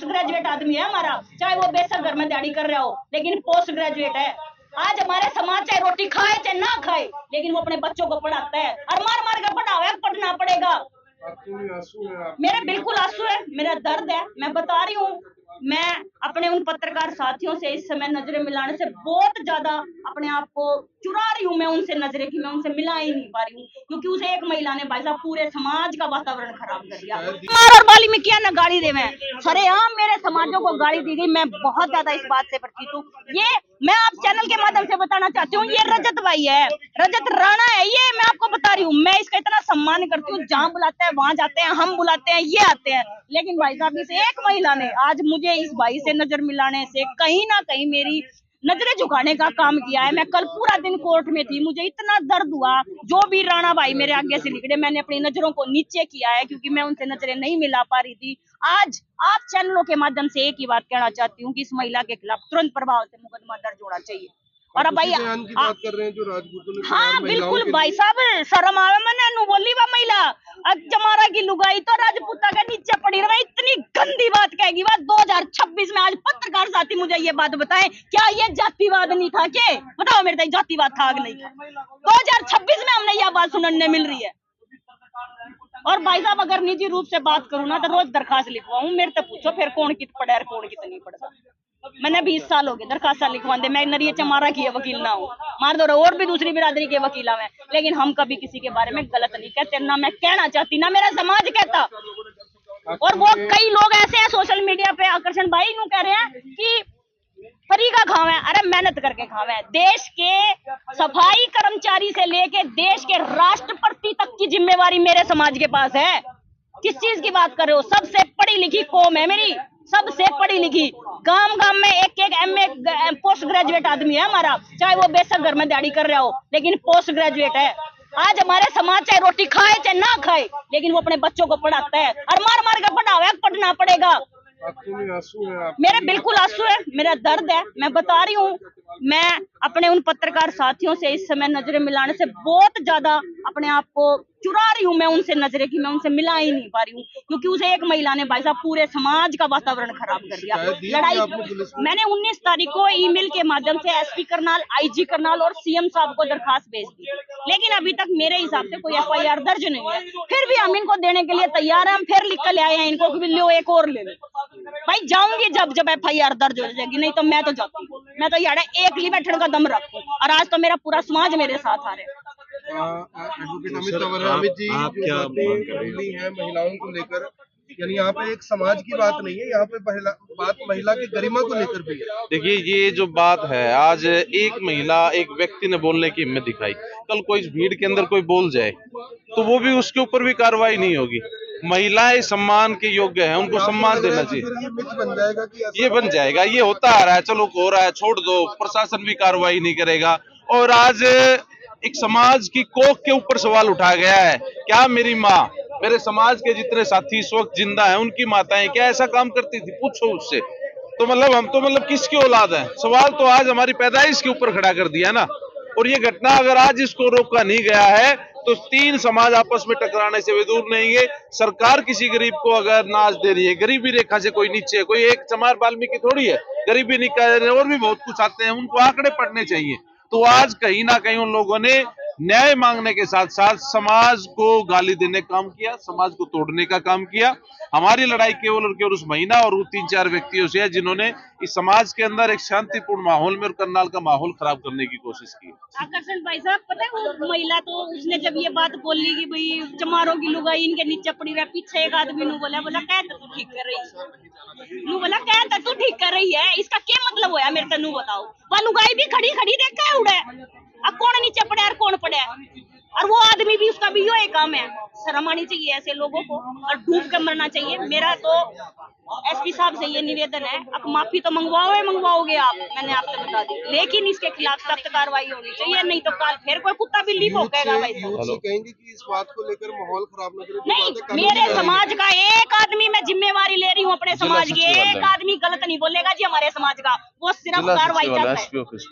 Post graduate आदमी है हमारा, चाहे वो बेशक घर में दिहाड़ी कर रहा हो, लेकिन पोस्ट ग्रेजुएट है। आज हमारे समाज चाहे रोटी खाए चाहे ना खाए, लेकिन वो अपने बच्चों को पढ़ाता है और मार मार कर पढ़ावे, पढ़ना पड़ेगा। मेरे बिल्कुल आंसू है, मेरा दर्द है, मैं बता रही हूँ। मैं अपने उन पत्रकार साथियों से इस समय नजरें मिलाने से बहुत ज्यादा अपने आप को चुरा रही हूँ मैं उनसे नजरें की, मैं उनसे मिला ही नहीं पा रही हूँ, क्योंकि उसे एक महिला ने भाई साहब पूरे समाज का वातावरण खराब कर दिया। और वाल्मीकि न गाली दे, मैं सरेआम मेरे समाजों को गाली दी गई, मैं बहुत ज्यादा इस बात से परिचित हूँ। ये मैं आप चैनल के माध्यम से बताना चाहती हूँ, ये रजत भाई है, रजत राणा है, ये मैं आपको बता रही हूँ। मैं इसका इतना सम्मान करती हूँ, जहाँ बुलाते हैं वहां जाते हैं, हम बुलाते हैं ये आते हैं, लेकिन भाई साहब इस एक महिला ने आज मुझे इस भाई से नजर मिलाने से कहीं ना कहीं मेरी नजरें झुकाने का काम किया है। मैं कल पूरा दिन कोर्ट में थी, मुझे इतना दर्द हुआ, जो भी राणा भाई मेरे आगे से निकले मैंने अपनी नजरों को नीचे किया है, क्योंकि मैं उनसे नजरें नहीं मिला पा रही थी। आज आप चैनलों के माध्यम से एक ही बात कहना चाहती हूँ कि इस महिला के खिलाफ तुरंत प्रभाव से मुकदमा दर्ज होना चाहिए। और अब भाई की बात कर रहे हैं जो राजपूतों ने, हाँ बिल्कुल भाई साहब, शर्म आवे मैंने नु बोली वह महिला जमारा की लुगाई तो राजपूता के नीचे पड़ी रही, इतनी गंदी बात कहेगी वह 2026 में। आज पत्रकार साथी मुझे ये बात बताएं, क्या ये जातिवाद नहीं था? के बताओ मेरे तक जातिवाद था कि नहीं था? 2026 में हमने यह बात सुनने मिल रही है। और भाई साहब अगर निजी रूप से बात करूँ ना तो रोज दरखास्त लिखवाऊं, मेरे से पूछो फिर कौन कित पढ़ा है कौन कित नहीं पढ़ता। मैंने 20 साल हो गए दरखास्त लिखवा दे, मैं नरिये चमारा की वकील ना हूँ, मार दो और भी दूसरी बिरादरी के वकीला में, लेकिन हम कभी किसी के बारे में गलत नहीं कहते, ना मैं कहना चाहती ना मेरा समाज कहता। और वो कई लोग ऐसे हैं सोशल मीडिया पे, आकर्षण भाई नु कह रहे हैं कि फ्री का खावे, अरे मेहनत करके खावे। देश के सफाई कर्मचारी से लेके देश के राष्ट्रपति तक की जिम्मेवारी मेरे समाज के पास है। किस चीज की बात कर रहे हो? सबसे पढ़ी लिखी कौम है मेरी, सबसे पढ़ी लिखी। गांव गांव में एक एक एमए पोस्ट ग्रेजुएट आदमी है हमारा, चाहे वो बेशक घर में दिहाड़ी कर रहा हो, लेकिन पोस्ट ग्रेजुएट है। आज हमारे समाज चाहे रोटी खाए चाहे ना खाए, लेकिन वो अपने बच्चों को पढ़ाता है और मार मार कर पढ़ावे, पढ़ना पड़ेगा। मेरे बिल्कुल आंसू है, मेरा दर्द है, मैं बता रही हूँ। मैं अपने उन पत्रकार साथियों से इस समय नजरें मिलाने से बहुत ज्यादा अपने आप को चुरा रही हूँ मैं उनसे नजरें की, मैं उनसे मिला ही नहीं पा रही हूँ, क्योंकि उसे एक महिला ने भाई साहब पूरे समाज का वातावरण खराब कर दिया। लड़ाई मैंने 19 तारीख को ईमेल के माध्यम से एसपी करनाल, आईजी करनाल और सीएम साहब को दरखास्त भेज दी, लेकिन अभी तक मेरे हिसाब से कोई एफआईआर दर्ज नहीं है। फिर भी हम इनको देने के लिए तैयार हैं, हम फिर लिख कर ले आए हैं इनको कि लो एक और ले लो। भाई जाऊंगी जब एफआईआर दर्ज हो जाएगी, नहीं तो मैं तो जाती हूँ, मैं तो यार एक ली बैठने का दम रखूं। और आज तो मेरा पूरा समाज मेरे साथ आ रहा है। अमित जी, आप क्या है महिलाओं को लेकर, यानी यहाँ पे एक समाज की बात नहीं है, यहाँ पे बात महिला की गरिमा को लेकर भी है। देखिए ये जो बात है, आज एक महिला एक व्यक्ति ने बोलने की हिम्मत दिखाई, कल कोई इस भीड़ के अंदर कोई बोल जाए तो वो भी उसके ऊपर भी कार्रवाई नहीं होगी। महिलाएं सम्मान के योग्य हैं, उनको सम्मान देना चाहिए। ये बन जाएगा, ये होता आ रहा है, चलो हो रहा है छोड़ दो, प्रशासन भी कार्रवाई नहीं करेगा। और आज एक समाज की कोख के ऊपर सवाल उठाया गया है, क्या मेरी माँ, मेरे समाज के जितने साथी इस वक्त जिंदा हैं उनकी माताएं क्या ऐसा काम करती थी? पूछो उससे। तो मतलब हम तो मतलब किसकी औलाद है? सवाल तो आज हमारी पैदाइश के ऊपर खड़ा कर दिया ना। और ये घटना अगर आज इसको रोका नहीं गया है तो तीन समाज आपस में टकराने से वे दूर नहीं है। सरकार किसी गरीब को अगर नाज दे रही है, गरीबी रेखा से कोई नीचे है, कोई एक चमार वाल्मीकि थोड़ी है, गरीबी निकाल और भी बहुत कुछ आते हैं, उनको आंकड़े पढ़ने चाहिए। तो आज कहीं ना कहीं उन लोगों ने न्याय मांगने के साथ साथ समाज को गाली देने का काम किया, समाज को तोड़ने का काम किया। हमारी लड़ाई केवल और केवल उस महिला और 3-4 व्यक्तियों से है जिन्होंने इस समाज के अंदर एक शांतिपूर्ण माहौल में और करनाल का माहौल खराब करने की कोशिश की। आकर्षण भाई साहब, पता है वो महिला तो उसने जब ये बात बोली कि भाई चमारों की लुगाई इनके नीचे पड़ी रहा, पीछे एक आदमी ने बोला कह तू ठीक कर रही है, बोला कह तू ठीक कर रही है, इसका क्या मतलब होया मेरे तनु बताओ। वह लुगाई भी खड़ी खड़ी देख के उड़े, अब कौन नीचे पड़ा और कौन पड़ा, और वो आदमी भी, उसका भी यो काम है। शर्म आनी चाहिए ऐसे लोगों को और डूब कर मरना चाहिए। मेरा तो एसपी साहब से ये निवेदन है, अब माफी तो मंगवाओगे आप, मैंने आपसे बता दी, लेकिन इसके खिलाफ सख्त कार्रवाई होनी चाहिए, नहीं तो कल फिर कोई कुत्ता बिल्ली भौंकेगा। भाई कहेंगे कि इस बात को लेकर माहौल खराब नहीं, मेरे समाज का एक आदमी, मैं जिम्मेवारी ले रही हूँ अपने समाज की, एक आदमी गलत नहीं बोलेगा जी हमारे समाज का, वो सिर्फ कार्रवाई चाहता है।